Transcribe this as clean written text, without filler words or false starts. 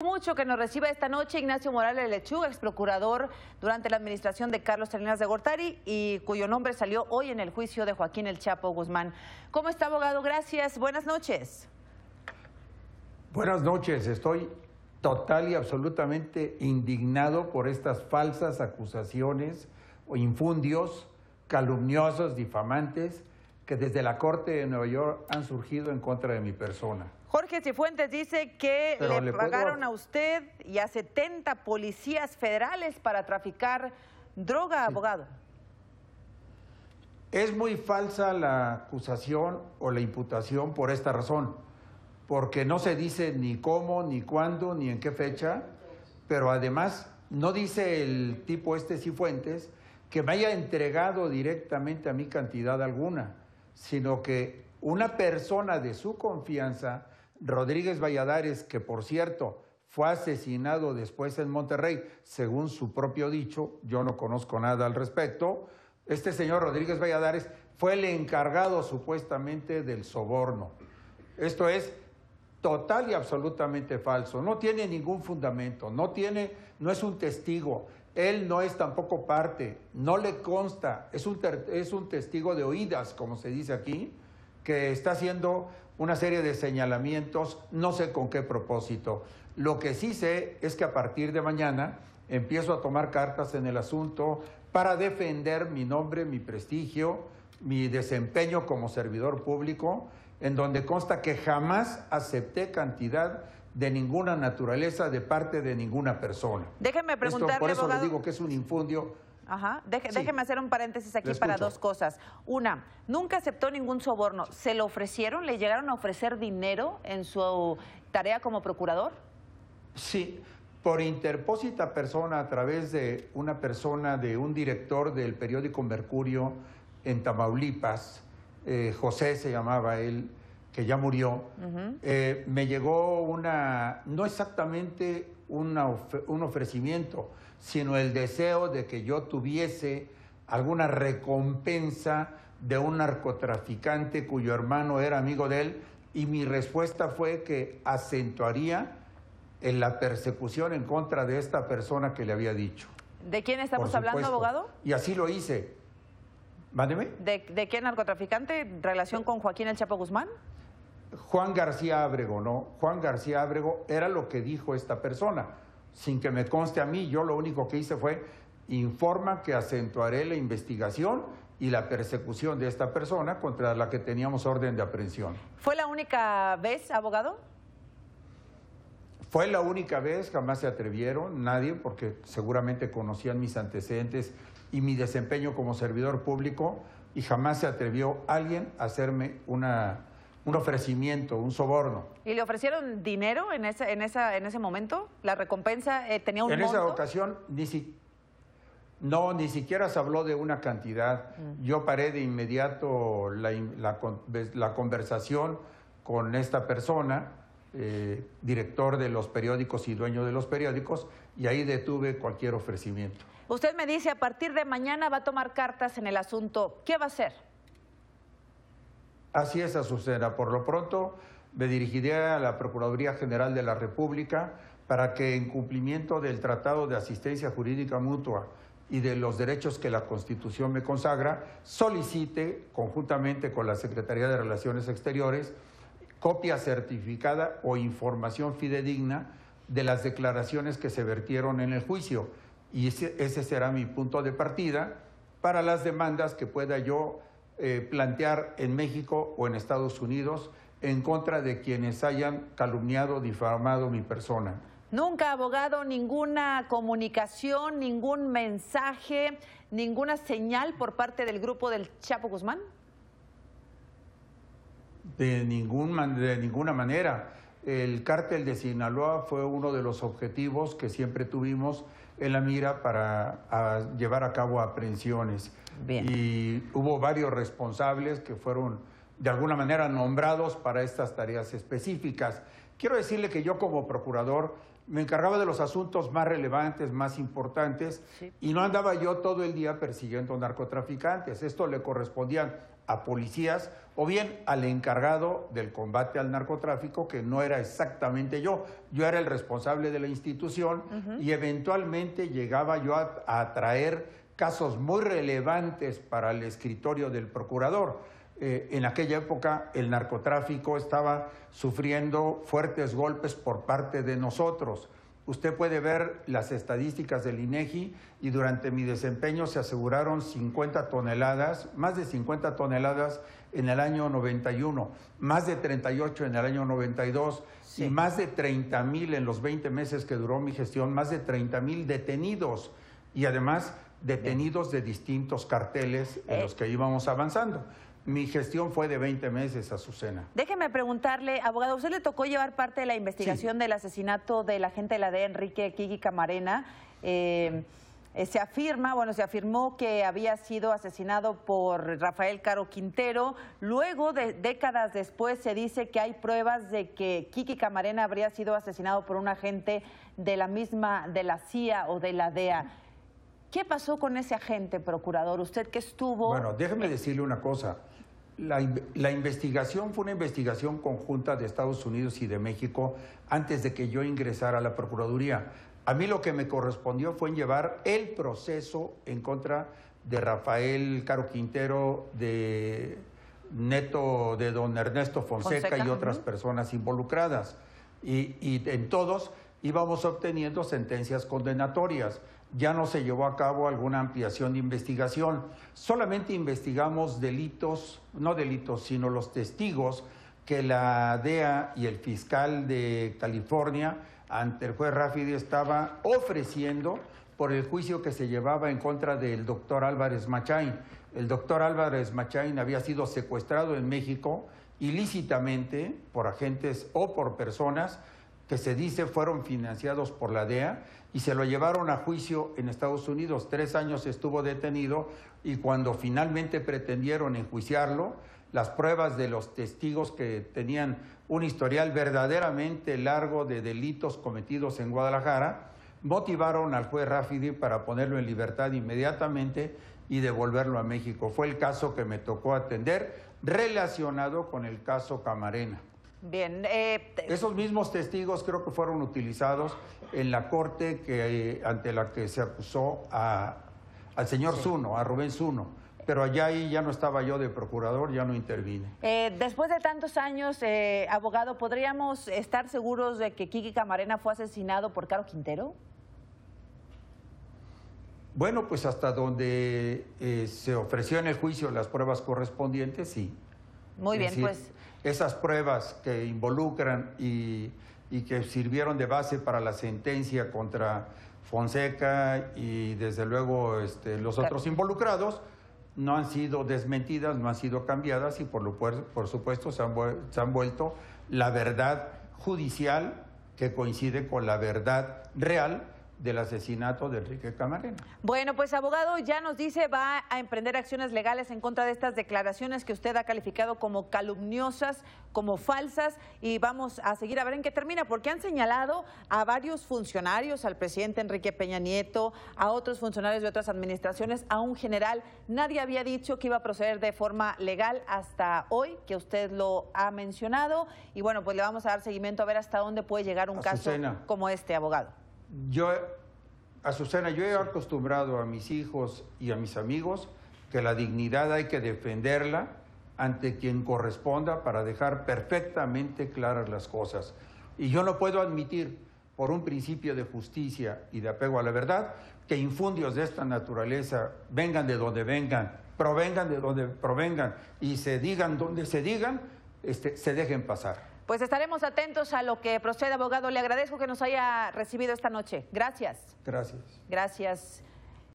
Mucho que nos reciba esta noche Ignacio Morales Lechuga, ex procurador durante la administración de Carlos Salinas de Gortari y cuyo nombre salió hoy en el juicio de Joaquín El Chapo Guzmán. ¿Cómo está, abogado? Gracias. Buenas noches. Buenas noches. Estoy total y absolutamente indignado por estas falsas acusaciones o infundios calumniosos, difamantes, que desde la Corte de Nueva York han surgido en contra de mi persona. Jorge Cifuentes dice que le pagaron a usted y a 70 policías federales para traficar droga, abogado. Es muy falsa la acusación o la imputación por esta razón, porque no se dice ni cómo, ni cuándo, ni en qué fecha, pero además no dice el tipo Cifuentes que me haya entregado directamente a mí cantidad alguna, sino que una persona de su confianza, Rodríguez Valladares, que por cierto fue asesinado después en Monterrey, según su propio dicho, yo no conozco nada al respecto, este señor Rodríguez Valladares fue el encargado supuestamente del soborno. Esto es total y absolutamente falso, no tiene ningún fundamento, no es un testigo, él no es tampoco parte, no le consta, es un testigo de oídas, como se dice aquí, que está haciendo una serie de señalamientos, no sé con qué propósito. Lo que sí sé es que a partir de mañana empiezo a tomar cartas en el asunto para defender mi nombre, mi prestigio, mi desempeño como servidor público, en donde consta que jamás acepté cantidad de ninguna naturaleza de parte de ninguna persona. Déjeme preguntarle, por eso abogado, le digo que es un infundio. Ajá. Déjeme hacer un paréntesis aquí para dos cosas. Una, nunca aceptó ningún soborno. ¿Se lo ofrecieron? ¿Le llegaron a ofrecer dinero en su tarea como procurador? Sí, por interpósita persona, a través de una persona, de un director del periódico Mercurio en Tamaulipas, José se llamaba él, que ya murió, me llegó no exactamente un ofrecimiento, sino el deseo de que yo tuviese alguna recompensa de un narcotraficante cuyo hermano era amigo de él, y mi respuesta fue que acentuaría en la persecución en contra de esta persona que le había dicho. ¿De quién estamos hablando, abogado? Y así lo hice. Mándeme. ¿De qué narcotraficante? ¿En relación con Joaquín El Chapo Guzmán? Juan García Ábrego, ¿no? Juan García Ábrego era lo que dijo esta persona. Sin que me conste a mí, yo lo único que hice fue informa que acentuaré la investigación y la persecución de esta persona contra la que teníamos orden de aprehensión. ¿Fue la única vez, abogado? Fue la única vez, jamás se atrevieron, nadie, porque seguramente conocían mis antecedentes y mi desempeño como servidor público, y jamás se atrevió alguien a hacerme un ofrecimiento, un soborno. ¿Y le ofrecieron dinero en ese momento? ¿La recompensa tenía un monto? En esa ocasión ni siquiera se habló de una cantidad. Yo paré de inmediato la conversación con esta persona, director de los periódicos y dueño de los periódicos, y ahí detuve cualquier ofrecimiento. Usted me dice, a partir de mañana va a tomar cartas en el asunto. ¿Qué va a hacer? Así es, Azucena. Por lo pronto me dirigiré a la Procuraduría General de la República para que, en cumplimiento del Tratado de Asistencia Jurídica Mutua y de los derechos que la Constitución me consagra, solicite, conjuntamente con la Secretaría de Relaciones Exteriores, copia certificada o información fidedigna de las declaraciones que se vertieron en el juicio. Y ese será mi punto de partida para las demandas que pueda yo plantear en México o en Estados Unidos en contra de quienes hayan calumniado, difamado mi persona. Nunca, abogado, ninguna comunicación, ningún mensaje, ninguna señal por parte del grupo del Chapo Guzmán. De ninguna manera. El cártel de Sinaloa fue uno de los objetivos que siempre tuvimos en la mira para llevar a cabo aprehensiones. Bien. Y hubo varios responsables que fueron de alguna manera nombrados para estas tareas específicas. Quiero decirle que yo como procurador me encargaba de los asuntos más relevantes, más importantes, y no andaba yo todo el día persiguiendo narcotraficantes. Esto le correspondía a policías o bien al encargado del combate al narcotráfico, que no era exactamente yo. Yo era el responsable de la institución y eventualmente llegaba yo a traer casos muy relevantes para el escritorio del procurador. En aquella época el narcotráfico estaba sufriendo fuertes golpes por parte de nosotros. Usted puede ver las estadísticas del INEGI y durante mi desempeño se aseguraron 50 toneladas, más de 50 toneladas en el año 91, más de 38 en el año 92 sí. Y más de 30,000 en los 20 meses que duró mi gestión, más de 30,000 detenidos y además detenidos de distintos carteles en los que íbamos avanzando. Mi gestión fue de 20 meses, Azucena. Déjeme preguntarle, abogado, ¿usted le tocó llevar parte de la investigación del asesinato del agente de la DEA, Enrique Kiki Camarena? Se afirmó que había sido asesinado por Rafael Caro Quintero. Luego, décadas después, se dice que hay pruebas de que Kiki Camarena habría sido asesinado por un agente de la CIA o de la DEA. ¿Qué pasó con ese agente, procurador? Usted que estuvo... Bueno, déjeme decirle una cosa. La investigación fue una investigación conjunta de Estados Unidos y de México antes de que yo ingresara a la Procuraduría. A mí lo que me correspondió fue llevar el proceso en contra de Rafael Caro Quintero, de neto de don Ernesto Fonseca y otras personas involucradas. Y en todos íbamos obteniendo sentencias condenatorias. Ya no se llevó a cabo alguna ampliación de investigación. Solamente investigamos delitos, no delitos, sino los testigos que la DEA y el fiscal de California ante el juez Rafidi estaba ofreciendo por el juicio que se llevaba en contra del doctor Álvarez Machain. El doctor Álvarez Machain había sido secuestrado en México ilícitamente por agentes o por personas que se dice fueron financiados por la DEA y se lo llevaron a juicio en Estados Unidos. 3 años estuvo detenido y cuando finalmente pretendieron enjuiciarlo, las pruebas de los testigos que tenían un historial verdaderamente largo de delitos cometidos en Guadalajara, motivaron al juez Rafidi para ponerlo en libertad inmediatamente y devolverlo a México. Fue el caso que me tocó atender relacionado con el caso Camarena. Bien. Esos mismos testigos creo que fueron utilizados en la corte ante la que se acusó al señor Zuno, a Rubén Zuno. Pero allá ahí ya no estaba yo de procurador, ya no intervine. Después de tantos años, abogado, ¿podríamos estar seguros de que Kiki Camarena fue asesinado por Caro Quintero? Bueno, pues hasta donde se ofreció en el juicio las pruebas correspondientes, sí. Muy bien, pues... Esas pruebas que involucran y que sirvieron de base para la sentencia contra Fonseca y desde luego los otros involucrados no han sido desmentidas, no han sido cambiadas y por supuesto se han vuelto la verdad judicial que coincide con la verdad real del asesinato de Enrique Camarena. Bueno, pues abogado, ya nos dice, va a emprender acciones legales en contra de estas declaraciones que usted ha calificado como calumniosas, como falsas, y vamos a seguir a ver en qué termina, porque han señalado a varios funcionarios, al presidente Enrique Peña Nieto, a otros funcionarios de otras administraciones, a un general. Nadie había dicho que iba a proceder de forma legal hasta hoy, que usted lo ha mencionado, y bueno, pues le vamos a dar seguimiento a ver hasta dónde puede llegar un caso como este, abogado. Azucena, yo he acostumbrado a mis hijos y a mis amigos que la dignidad hay que defenderla ante quien corresponda para dejar perfectamente claras las cosas. Y yo no puedo admitir, por un principio de justicia y de apego a la verdad, que infundios de esta naturaleza vengan de donde vengan, provengan de donde provengan y se digan donde se digan, se dejen pasar. Pues estaremos atentos a lo que procede, abogado. Le agradezco que nos haya recibido esta noche. Gracias. Gracias. Gracias.